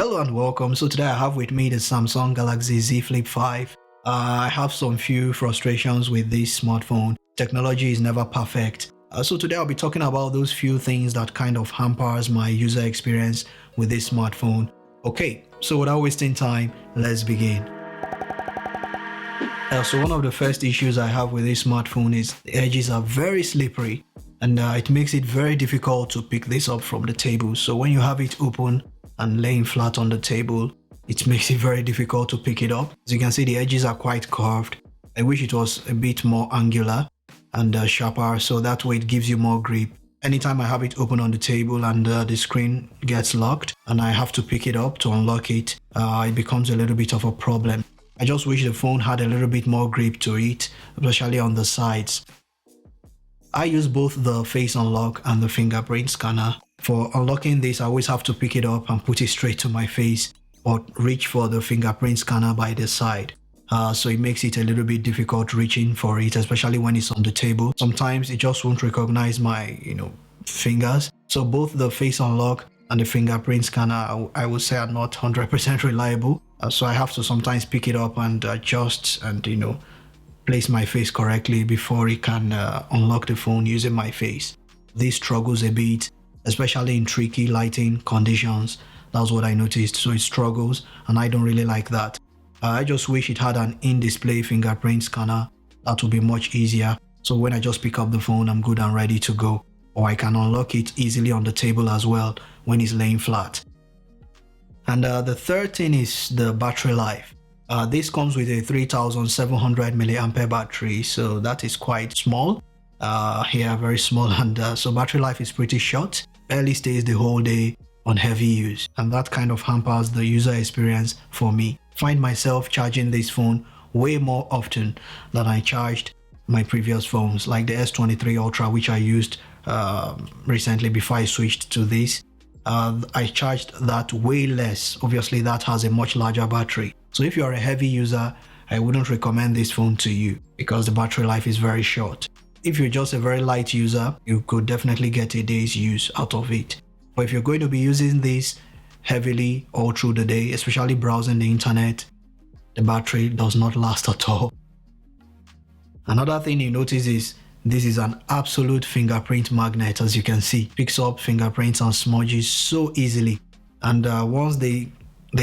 Hello and welcome. So today I have with me the Samsung Galaxy Z Flip 5. I have some few frustrations with this smartphone. Technology is never perfect. So today I'll be talking about those few things that kind of hampers my user experience with this smartphone. Okay, so without wasting time, let's begin. So one of the first issues I have with this smartphone is the edges are very slippery, and it makes it very difficult to pick this up from the table. So when you have it open and laying flat on the table, it makes it very difficult to pick it up. As you can see, the edges are quite curved. I wish it was a bit more angular and sharper, so that way it gives you more grip. Anytime I have it open on the table and the screen gets locked and I have to pick it up to unlock it, it becomes a little bit of a problem. I just wish the phone had a little bit more grip to it, especially on the sides. I use both the face unlock and the fingerprint scanner. For unlocking this, I always have to pick it up and put it straight to my face or reach for the fingerprint scanner by the side. So it makes it a little bit difficult reaching for it, especially when it's on the table. Sometimes it just won't recognize my, fingers. So both the face unlock and the fingerprint scanner, I would say, are not 100% reliable. So I have to sometimes pick it up and adjust and, place my face correctly before it can unlock the phone using my face. This struggles a bit, especially in tricky lighting conditions. That's what I noticed. So it struggles and I don't really like that. I just wish it had an in-display fingerprint scanner. That would be much easier. So when I just pick up the phone, I'm good and ready to go. Or I can unlock it easily on the table as well when it's laying flat. And the third thing is the battery life. This comes with a 3700 mAh battery, so that is quite small. Very small, and so battery life is pretty short. Barely stays the whole day on heavy use, and that kind of hampers the user experience for me. Find myself charging this phone way more often than I charged my previous phones, like the S23 Ultra, which I used recently before I switched to this. I charged that way less. Obviously that has a much larger battery, so if you are a heavy user, I wouldn't recommend this phone to you because the battery life is very short. If you're just a very light user, you could definitely get a day's use out of it. But if you're going to be using this heavily all through the day, especially browsing the internet, the battery does not last at all. Another thing you notice is this is an absolute fingerprint magnet. As you can see, picks up fingerprints and smudges so easily, and once they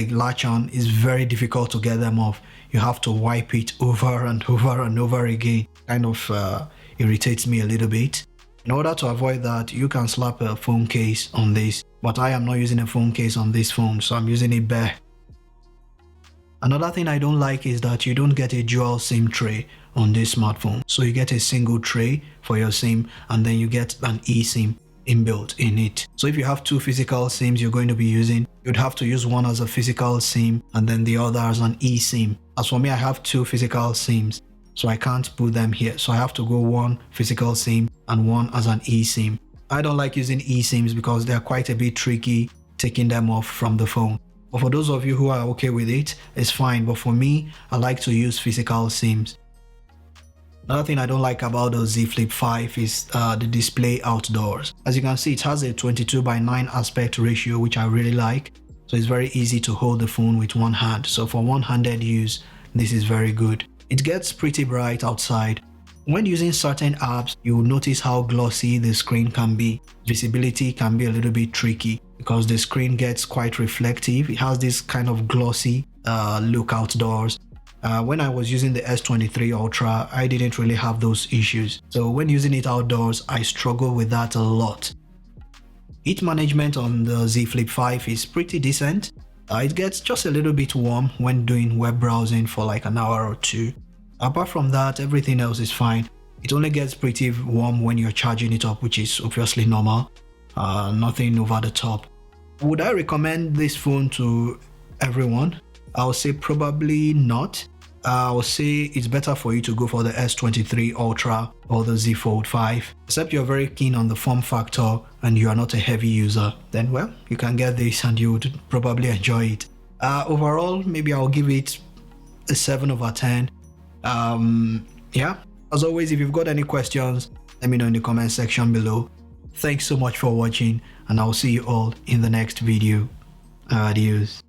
latch on, it's very difficult to get them off. You have to wipe it over and over and over again. Kind of irritates me a little bit. In order to avoid that, you can slap a phone case on this, but I am not using a phone case on this phone, so I'm using it bare. Another thing I don't like is that you don't get a dual SIM tray on this smartphone. So you get a single tray for your SIM, and then you get an eSIM inbuilt in it. So if you have two physical SIMs you're going to be using, you'd have to use one as a physical SIM and then the other as an eSIM. As for me, I have two physical SIMs, so I can't put them here. So I have to go one physical SIM and one as an eSIM. I don't like using eSIMs because they're quite a bit tricky taking them off from the phone. But for those of you who are okay with it, it's fine. But for me, I like to use physical SIMs. Another thing I don't like about the Z Flip 5 is the display outdoors. As you can see, it has a 22:9 aspect ratio, which I really like. So it's very easy to hold the phone with one hand. So for one-handed use, this is very good. It gets pretty bright outside. When using certain apps, you will notice how glossy the screen can be. Visibility can be a little bit tricky because the screen gets quite reflective. It has this kind of glossy look outdoors. When I was using the S23 Ultra, I didn't really have those issues. So when using it outdoors, I struggle with that a lot. Heat management on the Z Flip 5 is pretty decent. It gets just a little bit warm when doing web browsing for like an hour or two. Apart from that, everything else is fine. It only gets pretty warm when you're charging it up, which is obviously normal. Nothing over the top. Would I recommend this phone to everyone? I would say probably not. I would say it's better for you to go for the S23 Ultra or the Z Fold 5. Except you're very keen on the form factor and you are not a heavy user, then well, you can get this and you would probably enjoy it. Overall, maybe I'll give it a 7/10. Yeah, as always, if you've got any questions, let me know in the comment section below. Thanks so much for watching, and I'll see you all in the next video. Adios.